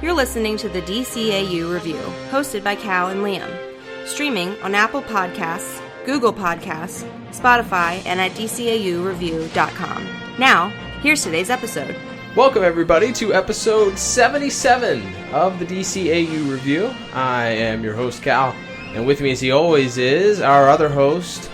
You're listening to the DCAU Review, hosted by Cal and Liam. Streaming on Apple Podcasts, Google Podcasts, Spotify, and at DCAUreview.com. Now, here's today's episode. Welcome, everybody, to episode 77 of the DCAU Review. I am your host, Cal, and with me, as he always is, our other host,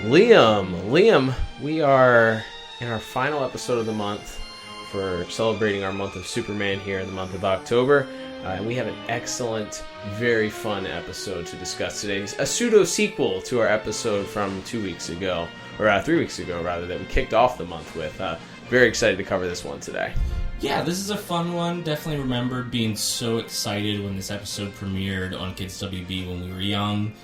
Liam. Liam, we are in our final episode of the month for celebrating our month of Superman here in the month of October. And we have an excellent, very fun episode to discuss today. It's a pseudo-sequel to our episode from 2 weeks ago, or 3 weeks ago, rather, that we kicked off the month with. Very excited to cover this one today. Yeah, this is a fun one. Definitely remembered being so excited when this episode premiered on Kids WB when we were young.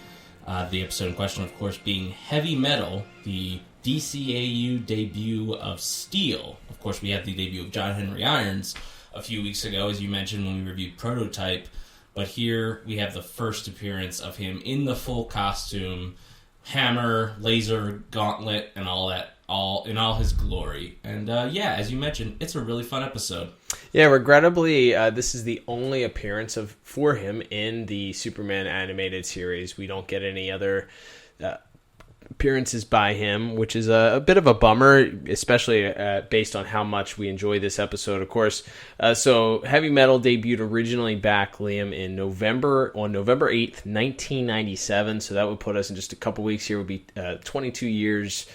The episode in question, of course, being Heavy Metal, the DCAU debut of Steel. Of course, we had the debut of John Henry Irons a few weeks ago, as you mentioned, when we reviewed Prototype. But here we have the first appearance of him in the full costume, hammer, laser, gauntlet, and all that. All in all his glory. And yeah, as you mentioned, it's a really fun episode. Yeah, regrettably, this is the only appearance for him in the Superman animated series. We don't get any other appearances by him, which is a bit of a bummer, especially based on how much we enjoy this episode, of course. So Heavy Metal debuted originally back, Liam, on November 8th, 1997. So that would put us in just a couple weeks here. Would be 22 years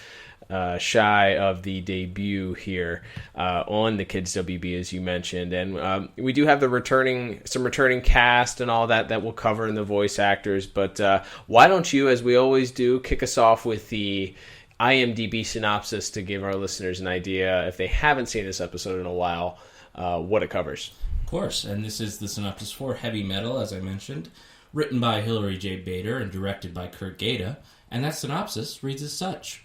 shy of the debut here on the Kids WB, as you mentioned. And we do have some returning cast and all that we'll cover in the voice actors. But why don't you, as we always do, kick us off with the IMDb synopsis to give our listeners an idea, if they haven't seen this episode in a while, what it covers. Of course, and this is the synopsis for Heavy Metal, as I mentioned, written by Hilary J. Bader and directed by Kurt Gaeta. And that synopsis reads as such.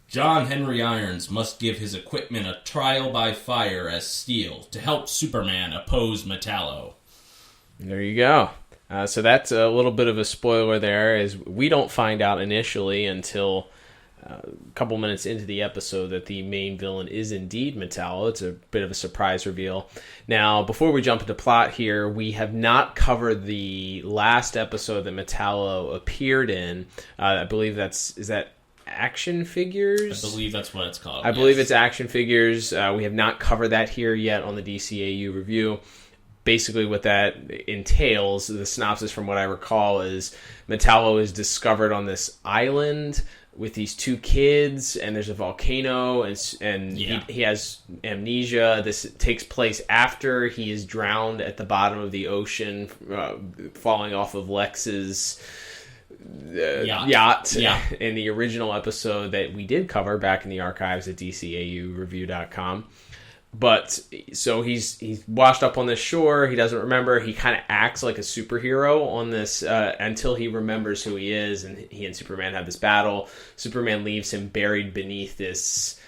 John Henry Irons must give his equipment a trial by fire as Steel to help Superman oppose Metallo. There you go. So that's a little bit of a spoiler there, as we don't find out initially until a couple minutes into the episode that the main villain is indeed Metallo. It's a bit of a surprise reveal. Now, before we jump into plot here, we have not covered the last episode that Metallo appeared in. I believe is that Action Figures? I believe that's what it's called. I believe it's Action Figures. We have not covered that here yet on the DCAU review. Basically what that entails, the synopsis from what I recall, is Metallo is discovered on this island with these two kids, and there's a volcano, and he has amnesia. This takes place after he is drowned at the bottom of the ocean, falling off of Lex's yacht in the original episode that we did cover back in the archives at DCAUreview.com. But so he's washed up on this shore. He doesn't remember. He kind of acts like a superhero on this until he remembers who he is, and he and Superman have this battle. Superman leaves him buried beneath this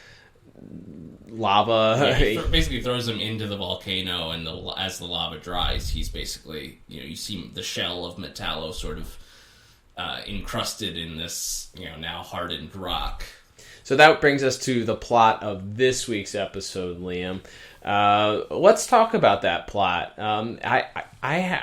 lava. Yeah, he basically throws him into the volcano, and as the lava dries, he's basically, you see the shell of Metallo sort of encrusted in this, now hardened rock. So that brings us to the plot of this week's episode, Liam. Let's talk about that plot. I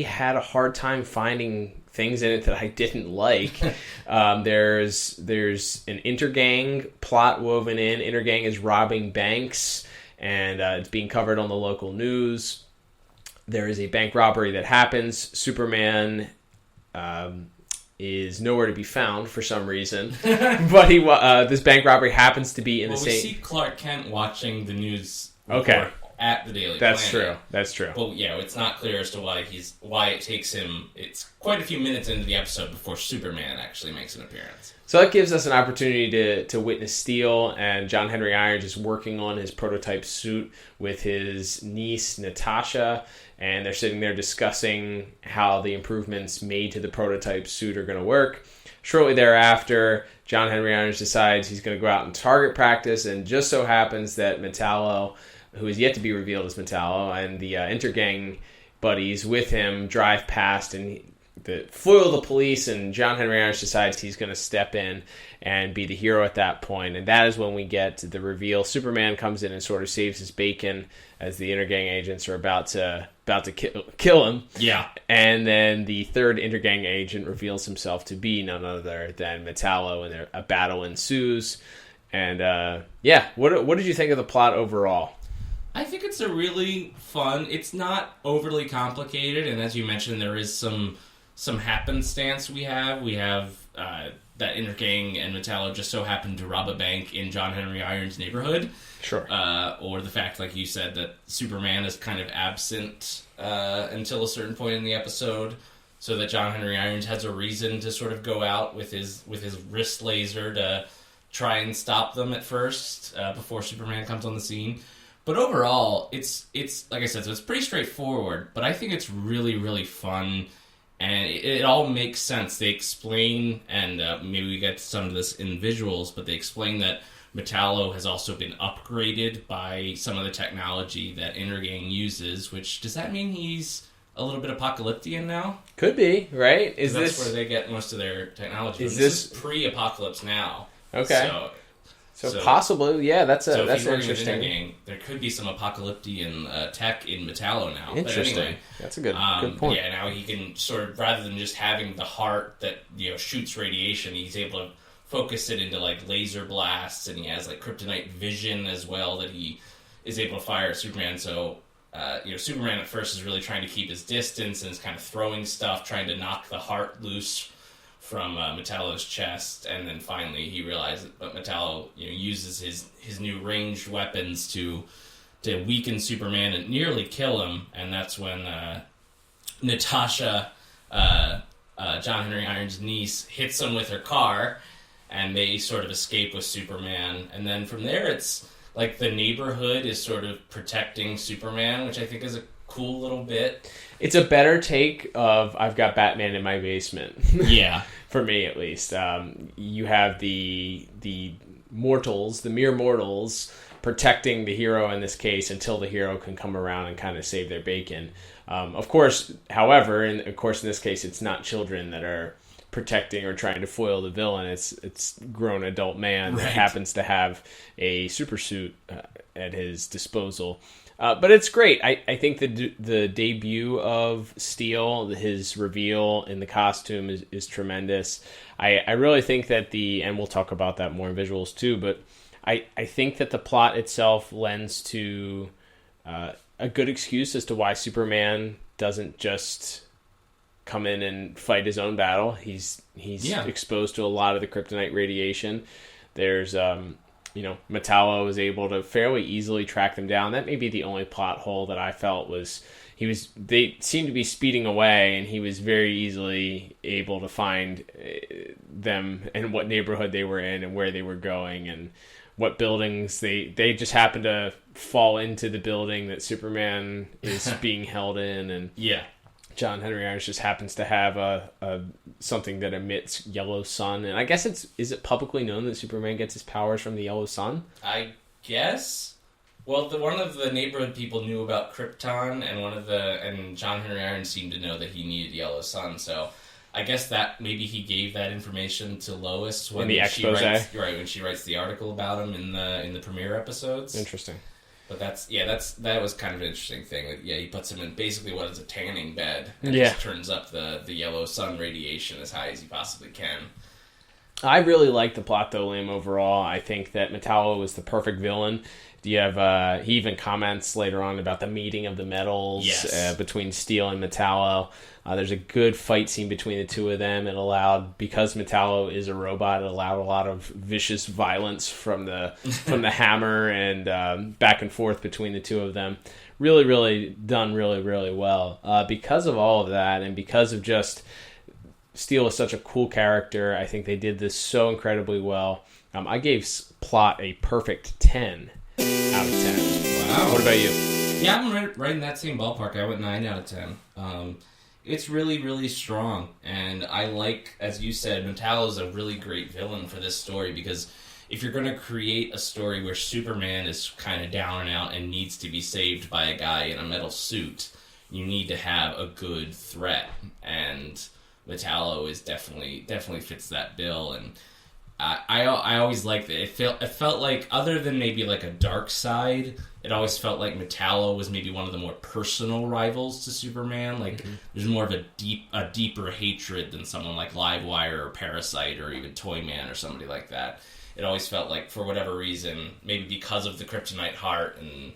had a hard time finding things in it that I didn't like. There's an Intergang plot woven in. Intergang is robbing banks, and it's being covered on the local news. There is a bank robbery that happens. Superman is nowhere to be found for some reason, but this bank robbery happens to be in the same. We see Clark Kent watching the news. Okay. At the Daily That's Planet. true. That's true. But yeah, it's not clear as to why it takes him. It's quite a few minutes into the episode before Superman actually makes an appearance. So that gives us an opportunity to witness Steel, and John Henry Irons is working on his prototype suit with his niece Natasha, and they're sitting there discussing how the improvements made to the prototype suit are going to work. Shortly thereafter, John Henry Irons decides he's going to go out and target practice, and just so happens that Metallo, who is yet to be revealed as Metallo, and the Intergang buddies with him drive past, and foil the police, and John Henry Irons decides he's going to step in and be the hero at that point, and that is when we get the reveal. Superman comes in and sort of saves his bacon as the Intergang agents are about to kill him. Yeah. And then the third Intergang agent reveals himself to be none other than Metallo, and a battle ensues. And what did you think of the plot overall? I think it's a really fun. It's not overly complicated, and as you mentioned, there is some happenstance. We have that Intergang and Metallo just so happen to rob a bank in John Henry Irons' neighborhood. Sure. Or the fact, like you said, that Superman is kind of absent until a certain point in the episode, so that John Henry Irons has a reason to sort of go out with his wrist laser to try and stop them at first before Superman comes on the scene. But overall, it's like I said, so it's pretty straightforward, but I think it's really, really fun, and it all makes sense. They explain, and maybe we get to some of this in visuals, but they explain that Metallo has also been upgraded by some of the technology that Intergang uses, which, does that mean he's a little bit apocalyptian now? Could be, right? That's where they get most of their technology. This is pre-apocalypse now. Okay. So possibly, yeah, that's interesting. Intergang, there could be some apocalyptic tech in Metallo now. Interesting. But anyway, that's a good point. Yeah, now he can sort of, rather than just having the heart that shoots radiation, he's able to focus it into like laser blasts, and he has like kryptonite vision as well that he is able to fire at Superman. So Superman at first is really trying to keep his distance and is kind of throwing stuff, trying to knock the heart loose from Metallo's chest, and then finally he realizes that Metallo uses his new ranged weapons to weaken Superman and nearly kill him, and that's when Natasha, John Henry Irons' niece, hits him with her car, and they sort of escape with Superman, and then from there it's like the neighborhood is sort of protecting Superman, which I think is a cool little bit. It's a better take of I've got Batman in my basement. Yeah. For me, at least. You have the mortals, the mere mortals, protecting the hero in this case until the hero can come around and kind of save their bacon. Of course, however, in this case, it's not children that are protecting or trying to foil the villain. It's grown adult man that happens to have a super suit at his disposal. But it's great. I think the debut of Steel, his reveal in the costume is tremendous. I really think that and we'll talk about that more in visuals too, but I think that the plot itself lends to a good excuse as to why Superman doesn't just come in and fight his own battle. He's exposed to a lot of the kryptonite radiation. There's Metallo was able to fairly easily track them down. That may be the only plot hole that I felt was they seemed to be speeding away, and he was very easily able to find them and what neighborhood they were in and where they were going and what buildings they just happened to fall into the building that Superman is being held in, and John Henry Irons just happens to have a something that emits yellow sun, and I guess is it publicly known that Superman gets his powers from the yellow sun? I guess. Well, one of the neighborhood people knew about Krypton, and John Henry Irons seemed to know that he needed yellow sun. So I guess that maybe he gave that information to Lois when she writes the article about him in the premiere episodes. Interesting. But that was kind of an interesting thing. That, he puts him in basically what is a tanning bed, and just turns up the yellow sun radiation as high as he possibly can. I really like the plot though, Liam. Overall, I think that Metallo was the perfect villain. You have he even comments later on about the meeting of the metals between Steel and Metallo. There's a good fight scene between the two of them. It allowed, because Metallo is a robot, it allowed a lot of vicious violence from the hammer and back and forth between the two of them. Really, really done really, really well. Because of all of that, and because of just Steel is such a cool character, I think they did this so incredibly well. I gave plot a perfect 10 out of 10. Wow. What about you? Yeah, I'm right in that same ballpark. I went 9 out of 10. It's really, really strong. And I like, as you said, Metallo's a really great villain for this story, because if you're going to create a story where Superman is kind of down and out and needs to be saved by a guy in a metal suit, you need to have a good threat. And Metallo is definitely fits that bill. And I always liked it. It felt like, other than maybe like a dark side, it always felt like Metallo was maybe one of the more personal rivals to Superman. Like, there's more of a deeper hatred than someone like Livewire or Parasite or even Toyman or somebody like that. It always felt like, for whatever reason, maybe because of the Kryptonite heart and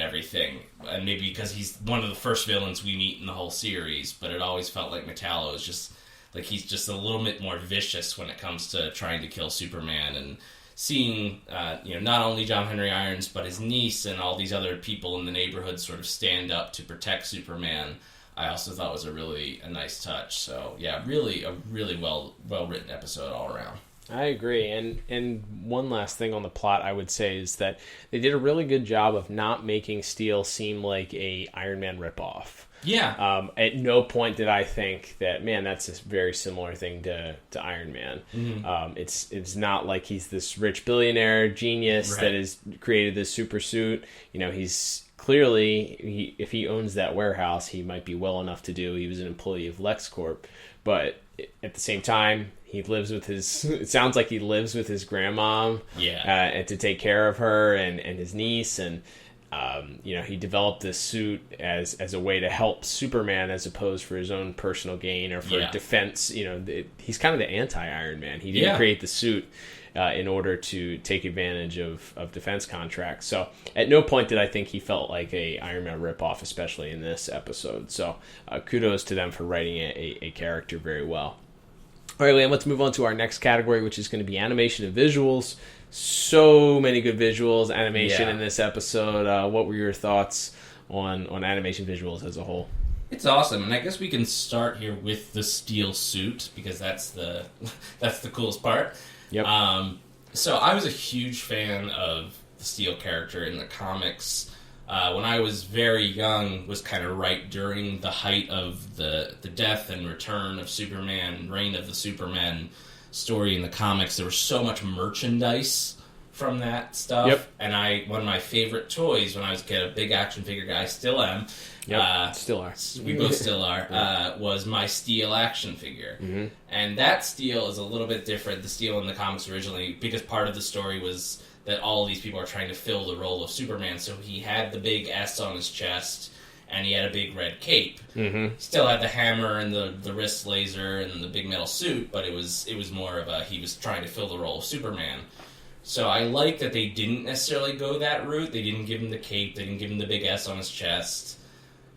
everything, and maybe because he's one of the first villains we meet in the whole series, but it always felt like Metallo is just like, he's just a little bit more vicious when it comes to trying to kill Superman. And seeing not only John Henry Irons but his niece and all these other people in the neighborhood sort of stand up to protect Superman, I also thought was a nice touch. So yeah, really a really well written episode all around. I agree. And one last thing on the plot I would say is that they did a really good job of not making Steel seem like a Iron Man ripoff. Yeah. At no point did I think that, man, that's a very similar thing to Iron Man. Mm-hmm. It's not like he's this rich billionaire genius that has created this super suit. He's clearly, if he owns that warehouse, he might be well enough to do. He was an employee of LexCorp, but at the same time, he lives with it sounds like he lives with his grandmom, and to take care of her and his niece, and he developed this suit as a way to help Superman as opposed for his own personal gain or for defense. He's kind of the anti-Iron Man. He didn't create the suit in order to take advantage of defense contracts. So at no point did I think he felt like a Iron Man ripoff, especially in this episode. So kudos to them for writing a character very well. All right, Liam, let's move on to our next category, which is going to be animation and visuals. So many good visuals, animation in this episode. What were your thoughts on animation visuals as a whole? It's awesome, and I guess we can start here with the Steel suit, because that's the coolest part. Yep. So I was a huge fan of the Steel character in the comics. When I was very young, was kind of right during the height of the death and return of Superman, reign of the Supermen story in the comics. There was so much merchandise from that stuff. Yep. And one of my favorite toys when I was a kid, a big action figure guy, still am. Yep, still are. We both still are. Was my Steel action figure. Mm-hmm. And that Steel is a little bit different. The Steel in the comics originally, because part of the story was that all these people are trying to fill the role of Superman. So he had the big S on his chest, and he had a big red cape. Mm-hmm. Still had the hammer and the wrist laser and the big metal suit, but it was more of he was trying to fill the role of Superman. So I like that they didn't necessarily go that route. They didn't give him the cape. They didn't give him the big S on his chest.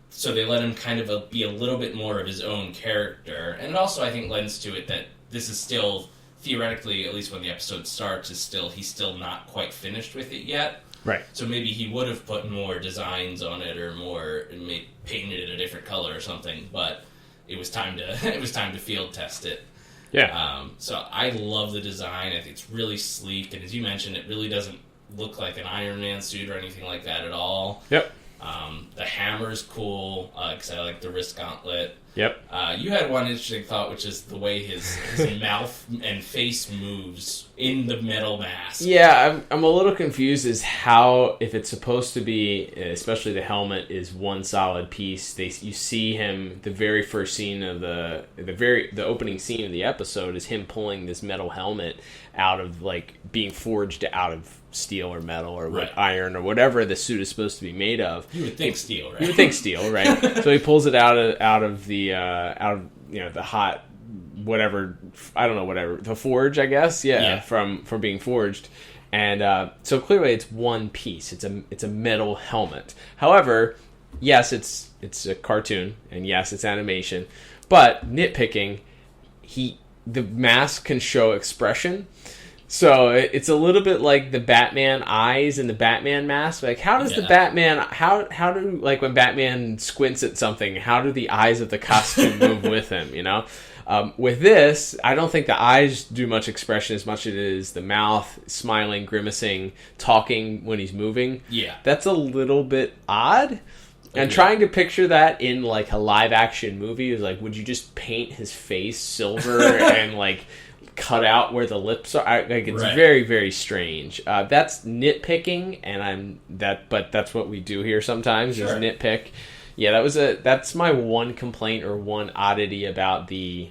So they let him kind of be a little bit more of his own character. And it also, I think, lends to it that this is still, theoretically, at least when the episode starts, he's still not quite finished with it yet. Right. So maybe he would have put more designs on it or painted it a different color or something, but it was time to field test it. Yeah. So I love the design. I think it's really sleek, and as you mentioned, it really doesn't look like an Iron Man suit or anything like that at all. Yep. The hammer's cool, because I like the wrist gauntlet. Yep. You had one interesting thought, which is the way his mouth and face moves in the metal mask. Yeah, I'm a little confused as how, if it's supposed to be, especially the helmet, is one solid piece. You see him, the very first scene of the opening scene of the episode is him pulling this metal helmet out of, like, being forged out of steel or metal or iron or whatever the suit is supposed to be made of. You would think steel, right? You would think steel, right? So he pulls it out of the hot whatever, I don't know, whatever, the forge, I guess, from being forged. And so clearly it's one piece. It's a metal helmet. However, yes, it's a cartoon, and yes, it's animation, but nitpicking, the mask can show expression. So it's a little bit like the Batman eyes in the Batman mask. Like, how does the Batman, how do, like, when Batman squints at something, how do the eyes of the costume move with him, you know? With this, I don't think the eyes do much expression as much as it is the mouth, smiling, grimacing, talking when he's moving. Yeah. That's a little bit odd. And trying to picture that in, like, a live-action movie is like, would you just paint his face silver and, like, cut out where the lips are? Like, it's very, very strange. That's nitpicking, but that's what we do here sometimes, is nitpick. Yeah, that's my one complaint or one oddity about the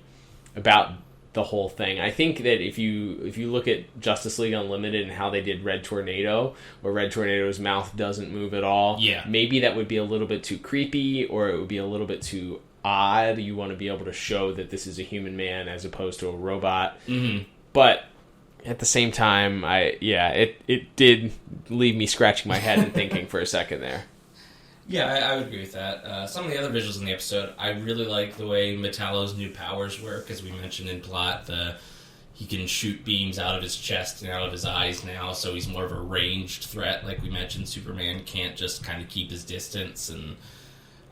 whole thing. I think that if you look at Justice League Unlimited and how they did Red Tornado, where Red Tornado's mouth doesn't move at all, maybe that would be a little bit too creepy, or it would be a little bit too odd. You want to be able to show that this is a human man as opposed to a robot. Mm-hmm. But at the same time, it did leave me scratching my head and thinking for a second there. Yeah, I would agree with that. Some of the other visuals in the episode, I really like the way Metallo's new powers work. As we mentioned in plot, he can shoot beams out of his chest and out of his eyes now, so he's more of a ranged threat. Like we mentioned, Superman can't just kind of keep his distance, and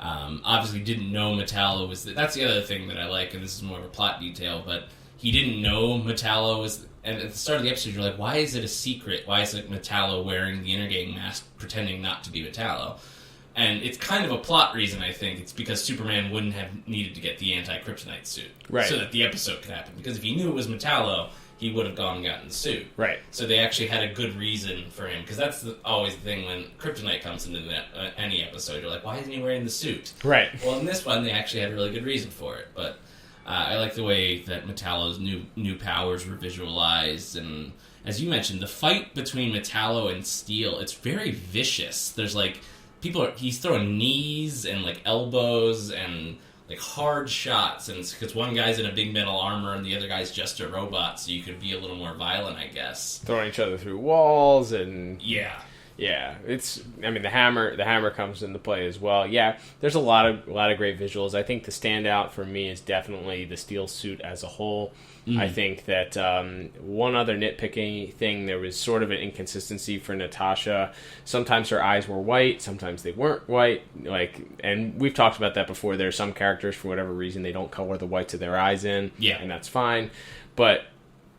obviously didn't know Metallo was... That's the other thing that I like, and this is more of a plot detail, but he didn't know Metallo was... And at the start of the episode, you're like, why is it a secret? Why is it Metallo wearing the Intergang mask, pretending not to be Metallo? And it's kind of a plot reason, I think. It's because Superman wouldn't have needed to get the anti-kryptonite suit. Right. So that the episode could happen. Because if he knew it was Metallo, he would have gone and gotten the suit. Right. So they actually had a good reason for him. Because that's always the thing when kryptonite comes into any episode. You're like, why isn't he wearing the suit? Right. Well, in this one, they actually had a really good reason for it. But I like the way that Metallo's new powers were visualized. And as you mentioned, the fight between Metallo and Steel, it's very vicious. There's like... he's throwing knees and like elbows and like hard shots, and it's because one guy's in a big metal armor and the other guy's just a robot, so you could be a little more violent, I guess. Throwing each other through walls and yeah, it's. I mean, the hammer comes into play as well. Yeah, there's a lot of great visuals. I think the standout for me is definitely the Steel suit as a whole. I think that one other nitpicking thing, there was sort of an inconsistency for Natasha. Sometimes her eyes were white, sometimes they weren't white. And we've talked about that before. There are some characters, for whatever reason, they don't color the whites of their eyes in, and that's fine. But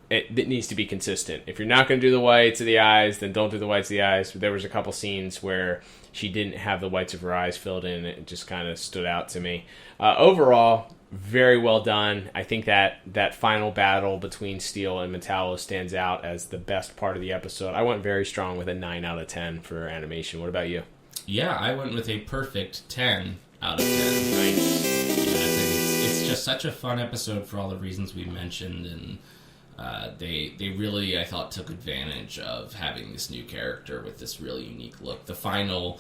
it needs to be consistent. If you're not going to do the whites of the eyes, then don't do the whites of the eyes. There was a couple scenes where she didn't have the whites of her eyes filled in. It just kind of stood out to me. Overall, very well done. I think that final battle between Steel and Metallo stands out as the best part of the episode. I went very strong with a 9 out of 10 for animation. What about you? Yeah, I went with a perfect 10 out of 10. Nice. Yeah, I think it's just such a fun episode for all the reasons we mentioned, and they really, I thought, took advantage of having this new character with this really unique look. The final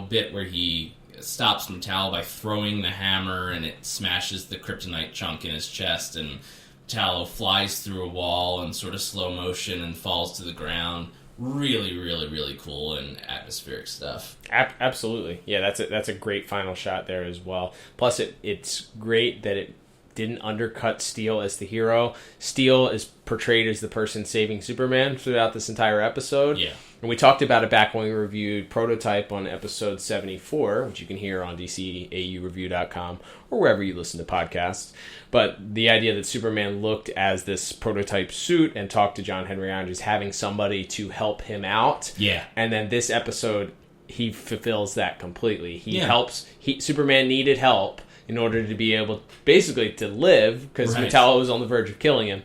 bit where he stops Metallo by throwing the hammer and it smashes the kryptonite chunk in his chest, and Metallo flies through a wall in sort of slow motion and falls to the ground. Really, really, really cool and atmospheric stuff. Absolutely. Yeah, that's a great final shot there as well. Plus, it's great that it didn't undercut Steel as the hero. Steel is portrayed as the person saving Superman throughout this entire episode. Yeah. And we talked about it back when we reviewed Prototype on episode 74, which you can hear on DCAUreview.com or wherever you listen to podcasts. But the idea that Superman looked as this prototype suit and talked to John Henry Irons, having somebody to help him out. Yeah. And then this episode, he fulfills that completely. He helps. Superman needed help in order to be able, basically, to live, because Metallo was on the verge of killing him.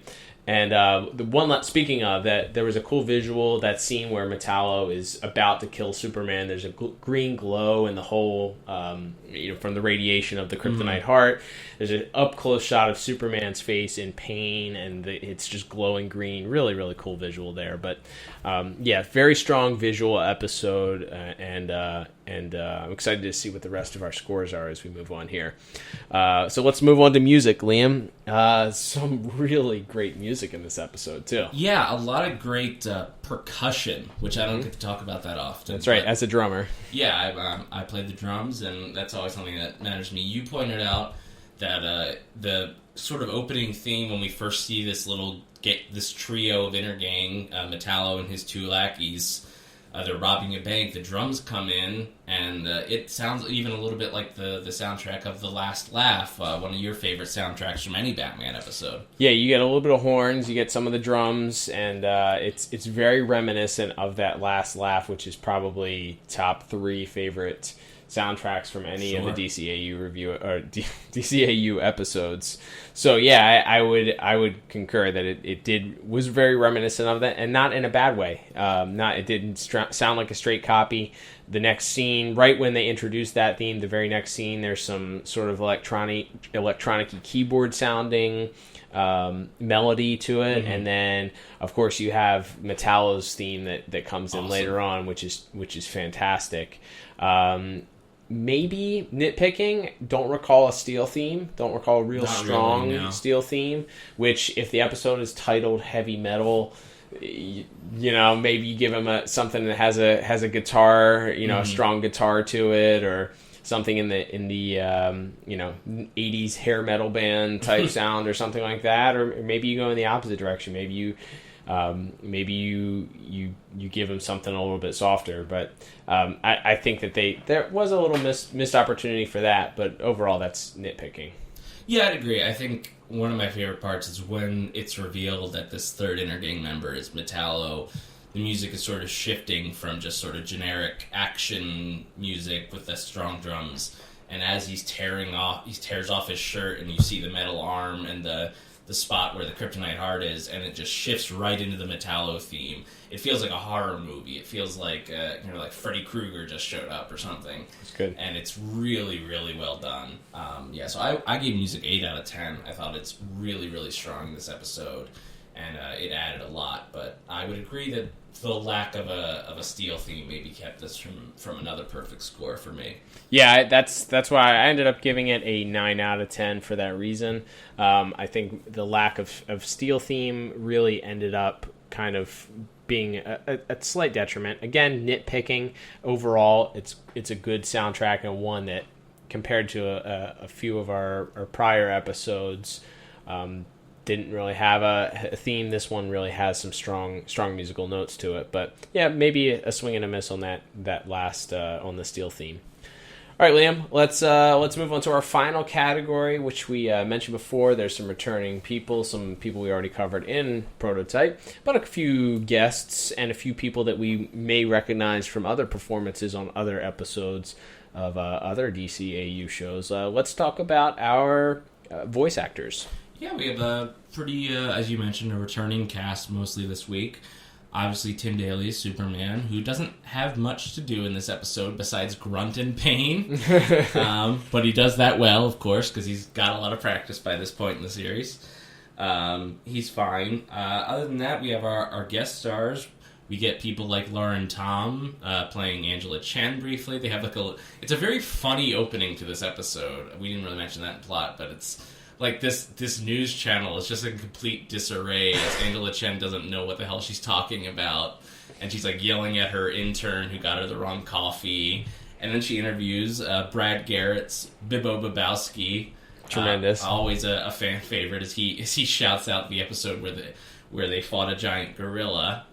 And speaking of that, there was a cool visual, that scene where Metallo is about to kill Superman. There's a green glow in the hole, from the radiation of the kryptonite heart. There's an up-close shot of Superman's face in pain, and it's just glowing green. Really, really cool visual there. But, very strong visual episode, and I'm excited to see what the rest of our scores are as we move on here. So let's move on to music, Liam. Some really great music in this episode, too. Yeah, a lot of great percussion, which I don't get to talk about that often. That's right, as a drummer. Yeah, I played the drums, and that's always something that matters to me. You pointed out that the sort of opening theme, when we first see this trio of Intergang, Metallo and his two lackeys, they're robbing a bank, the drums come in, and it sounds even a little bit like the soundtrack of The Last Laugh, one of your favorite soundtracks from any Batman episode. Yeah, you get a little bit of horns, you get some of the drums, and it's very reminiscent of that Last Laugh, which is probably top 3 favorite soundtracks from any of the DCAU review or DCAU episodes. So yeah, I would concur that it was very reminiscent of that, and not in a bad way. It didn't sound like a straight copy. The next scene, right when they introduced that theme, the very next scene, there's some sort of electronic keyboard sounding melody to it, and then of course you have Metallo's theme that comes in later on, which is fantastic. Maybe nitpicking, don't recall a steel theme, don't recall a real strong steel theme, which if the episode is titled Heavy Metal, maybe you give him something that has a guitar, a strong guitar to it, or something in the 80s hair metal band type sound or something like that, or maybe you go in the opposite direction. Maybe you give him something a little bit softer, but I think that there was a little missed opportunity for that, but overall that's nitpicking. Yeah, I'd agree. I think one of my favorite parts is when it's revealed that this third Inner Gang member is Metallo. The music is sort of shifting from just sort of generic action music with the strong drums, and as he tears off his shirt, and you see the metal arm and the spot where the kryptonite heart is, and it just shifts right into the Metallo theme. It feels like a horror movie. It feels like like Freddy Krueger just showed up or something. It's good, and it's really, really well done. So I gave music 8 out of 10. I thought it's really, really strong this episode, and it added a lot. But I would agree that the lack of a steel theme maybe kept this from another perfect score for me. Yeah, that's why I ended up giving it a 9 out of 10 for that reason. I think the lack of steel theme really ended up kind of being a slight detriment. Again, nitpicking. Overall, it's a good soundtrack, and one that, compared to a few of our prior episodes, didn't really have a theme. This one really has some strong musical notes to it. But yeah, maybe a swing and a miss on that last on the steel theme. All right, Liam, let's move on to our final category, which we mentioned before. There's some returning people, some people we already covered in Prototype, but a few guests and a few people that we may recognize from other performances on other episodes of other DCAU shows. Let's talk about our voice actors. Yeah, we have a pretty, as you mentioned, a returning cast mostly this week. Obviously, Tim Daly is Superman, who doesn't have much to do in this episode besides grunt in pain. But he does that well, of course, because he's got a lot of practice by this point in the series. He's fine. Other than that, we have our guest stars. We get people like Lauren Tom playing Angela Chen briefly. They have it's a very funny opening to this episode. We didn't really mention that in plot, but it's like this news channel is just in complete disarray as Angela Chen doesn't know what the hell she's talking about, and she's like yelling at her intern who got her the wrong coffee, and then she interviews Brad Garrett's Bibbo Babowski. Tremendous. Always a fan favorite as he shouts out the episode where they fought a giant gorilla,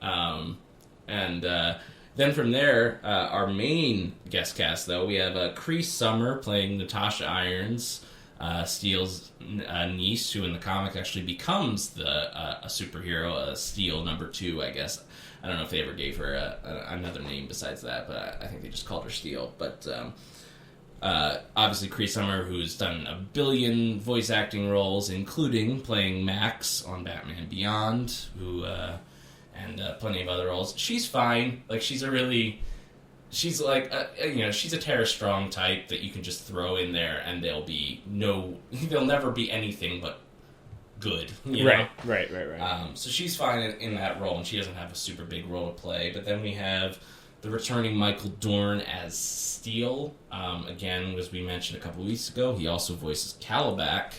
and then from there, our main guest cast though, we have Cree Summer playing Natasha Irons, Steel's niece, who in the comic actually becomes a superhero, Steel number 2, I guess. I don't know if they ever gave her another name besides that, but I think they just called her Steel. But obviously Cree Summer, who's done a billion voice acting roles, including playing Max on Batman Beyond, and plenty of other roles. She's fine. Like, she's like, she's a Tara Strong type that you can just throw in there and they'll never be anything but good. Right. So she's fine in that role, and she doesn't have a super big role to play. But then we have the returning Michael Dorn as Steel. Again, as we mentioned a couple weeks ago, he also voices Calabac.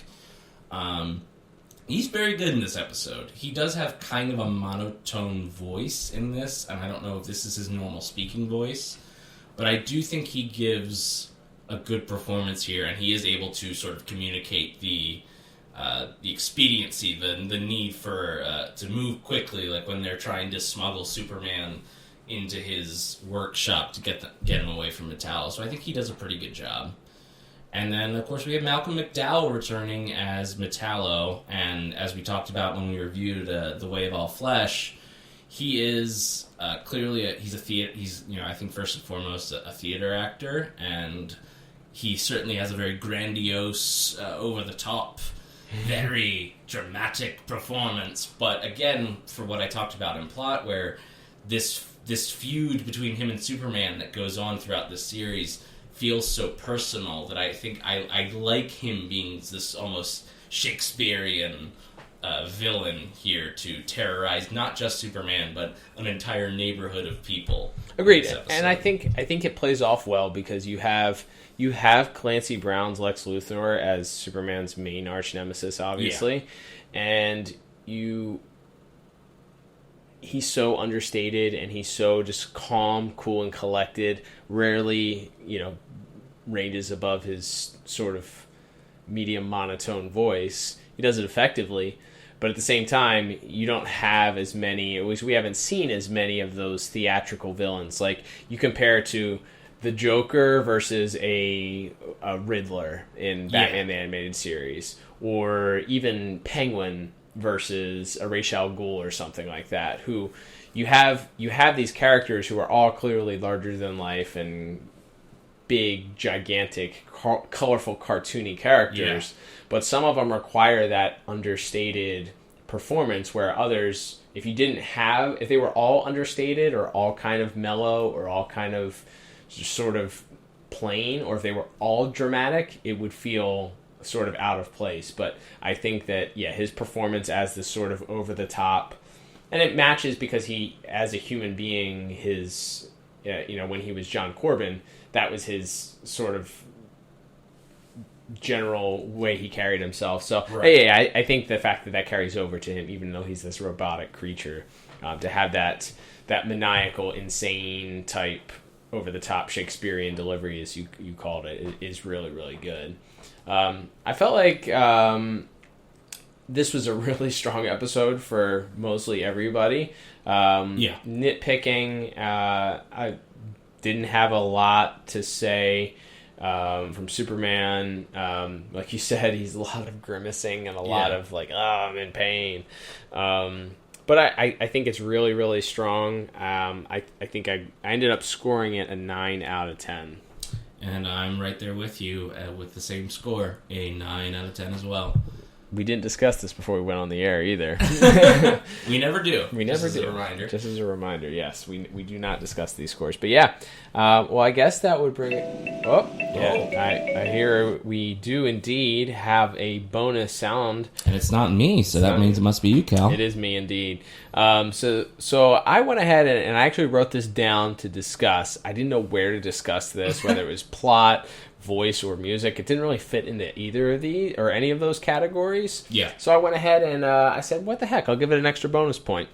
He's very good in this episode. He does have kind of a monotone voice in this, and I don't know if this is his normal speaking voice, but I do think he gives a good performance here, and he is able to sort of communicate the expediency, the need for to move quickly, like when they're trying to smuggle Superman into his workshop to get him away from Metallo. So I think he does a pretty good job. And then, of course, we have Malcolm McDowell returning as Metallo, and as we talked about when we reviewed The Way of All Flesh, he is clearly he's a theater. He's I think first and foremost a theater actor, and he certainly has a very grandiose, over the top, very dramatic performance. But again, for what I talked about in plot, where this feud between him and Superman that goes on throughout this series feels so personal that I think I like him being this almost Shakespearean villain here to terrorize not just Superman but an entire neighborhood of people. Agreed, and I think it plays off well because you have Clancy Brown's Lex Luthor as Superman's main arch nemesis, obviously, and he's so understated and he's so just calm, cool, and collected. Rarely, ranges above his sort of medium monotone voice. He does it effectively, but at the same time, you don't have as many, at least we haven't seen as many of those theatrical villains. Like, you compare to the Joker versus a Riddler in Batman the Animated Series, or even Penguin versus a Ra's al Ghul or something like that, who you have these characters who are all clearly larger than life and big, gigantic, colorful, cartoony characters, but some of them require that understated performance, where others, if they were all understated or all kind of mellow or all kind of just sort of plain, or if they were all dramatic, it would feel sort of out of place. But I think that, his performance as this sort of over-the-top, and it matches because he, as a human being, his, when he was John Corbin, that was his sort of general way he carried himself. So, I think the fact that carries over to him, even though he's this robotic creature, to have that maniacal, insane type, over-the-top Shakespearean delivery, as you called it, is really, really good. I felt like this was a really strong episode for mostly everybody. Nitpicking, I didn't have a lot to say from Superman. Like you said, he's a lot of grimacing and a lot of like, I'm in pain. But I think it's really, really strong. I think I ended up scoring it a 9 out of 10. And I'm right there with you with the same score, a 9 out of 10 as well. We didn't discuss this before we went on the air either. We never do. Just as a reminder, yes. We do not discuss these scores. But well, I guess that would bring it... I hear we do indeed have a bonus sound. And it's not me, so that means it must be you, Cal. It is me indeed. So I went ahead and I actually wrote this down to discuss. I didn't know where to discuss this, whether it was plot, voice, or music. It didn't really fit into either of these or any of those categories. Yeah. So I went ahead and I said, what the heck? I'll give it an extra bonus point.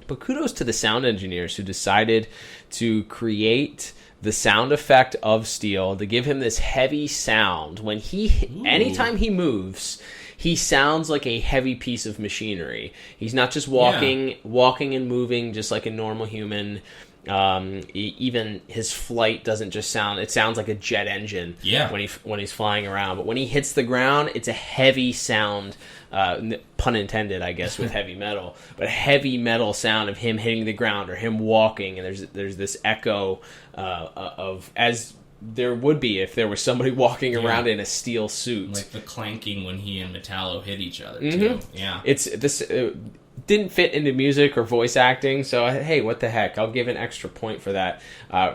But kudos to the sound engineers who decided to create the sound effect of Steel, to give him this heavy sound. When anytime he moves, he sounds like a heavy piece of machinery. He's not just walking and moving just like a normal human. Even his flight doesn't just sound, it sounds like a jet engine when he's flying around. But when he hits the ground, it's a heavy sound, pun intended, I guess, with heavy metal, but heavy metal sound of him hitting the ground or him walking. And there's this echo of, as there would be if there was somebody walking around in a steel suit, like the clanking when he and Metallo hit each other too. It's this didn't fit into music or voice acting, so hey, what the heck, I'll give an extra point for that,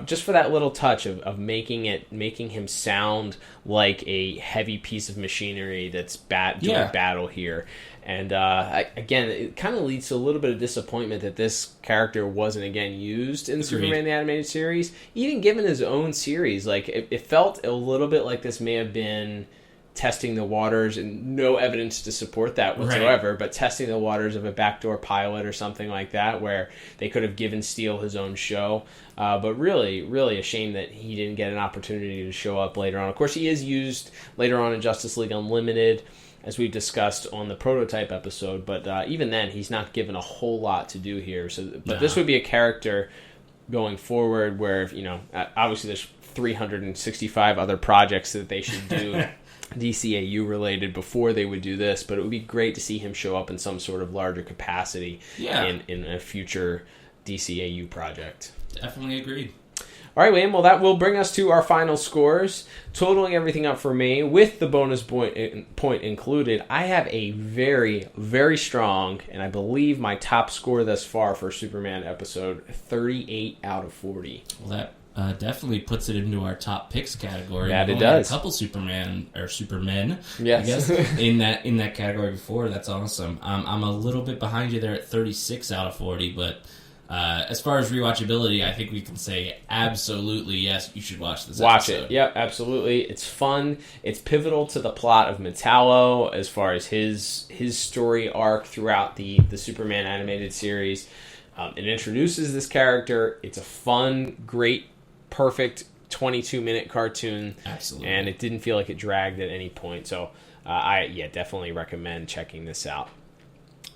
just for that little touch of making him sound like a heavy piece of machinery that's doing battle here. And again, it kind of leads to a little bit of disappointment that this character wasn't again used in Superman the Animated Series, even given his own series. Like it felt a little bit like this may have been testing the waters, and no evidence to support that whatsoever, but testing the waters of a backdoor pilot or something like that, where they could have given Steel his own show. But really, really a shame that he didn't get an opportunity to show up later on. Of course, he is used later on in Justice League Unlimited, as we've discussed on the Prototype episode, but even then, he's not given a whole lot to do here. But this would be a character going forward where, obviously there's 365 other projects that they should do DCAU related before they would do this, but it would be great to see him show up in some sort of larger capacity in a future DCAU project. Definitely agreed. All right, William. Well, that will bring us to our final scores. Totaling everything up for me, with the bonus point included, I have a very, very strong, and I believe my top score thus far for Superman episode, 38 out of 40. Well, that definitely puts it into our top picks category. That We've it only had does. a couple Supermen, Yes. I guess, in that category before. That's awesome. I'm a little bit behind you there at 36 out of 40, but as far as rewatchability, I think we can say absolutely yes, you should watch this Watch episode. it. Yep, absolutely. It's fun. It's pivotal to the plot of Metallo as far as his story arc throughout the Superman animated series. It introduces this character. It's a fun, great, perfect 22-minute cartoon. Absolutely. And it didn't feel like it dragged at any point. So I definitely recommend checking this out.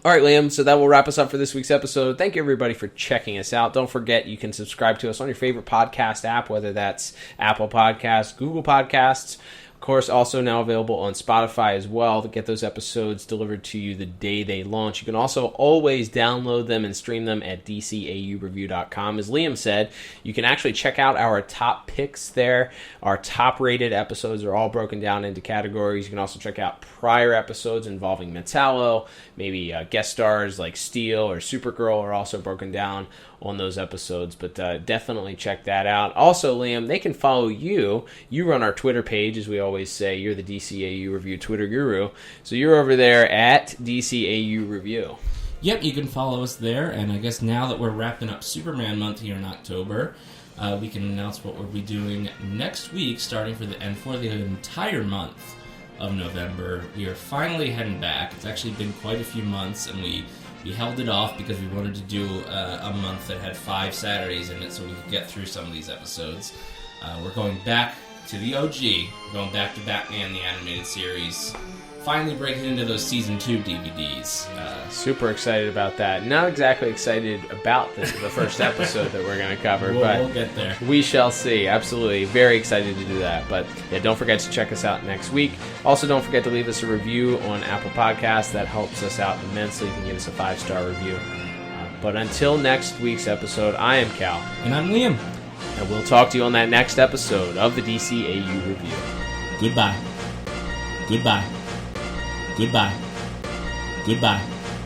All right, Liam, so that will wrap us up for this week's episode. Thank you, everybody, for checking us out. Don't forget, you can subscribe to us on your favorite podcast app, whether that's Apple Podcasts, Google Podcasts. Of course, also now available on Spotify as well to get those episodes delivered to you the day they launch. You can also always download them and stream them at DCAUreview.com. As Liam said, you can actually check out our top picks there. Our top-rated episodes are all broken down into categories. You can also check out prior episodes involving Metallo. Maybe guest stars like Steel or Supergirl are also broken down on those episodes, but definitely check that out. Also, Liam, they can follow you. You run our Twitter page, as we always say. You're the DCAU Review Twitter guru. So you're over there at DCAU Review. Yep, you can follow us there, and I guess now that we're wrapping up Superman month here in October, we can announce what we'll be doing next week, starting for the entire month of November. We are finally heading back. It's actually been quite a few months, and we held it off because we wanted to do a month that had 5 Saturdays in it so we could get through some of these episodes. We're going back to the OG. We're going back to Batman, the animated series. Finally breaking into those Season 2 DVDs. Super excited about that. Not exactly excited about the first episode that we're going to cover, but we'll get there. We shall see. Absolutely. Very excited to do that. But yeah, don't forget to check us out next week. Also, don't forget to leave us a review on Apple Podcasts. That helps us out immensely. You can give us a 5-star review. But until next week's episode, I am Cal. And I'm Liam. And we'll talk to you on that next episode of the DCAU Review. Goodbye. Goodbye. Goodbye. Goodbye.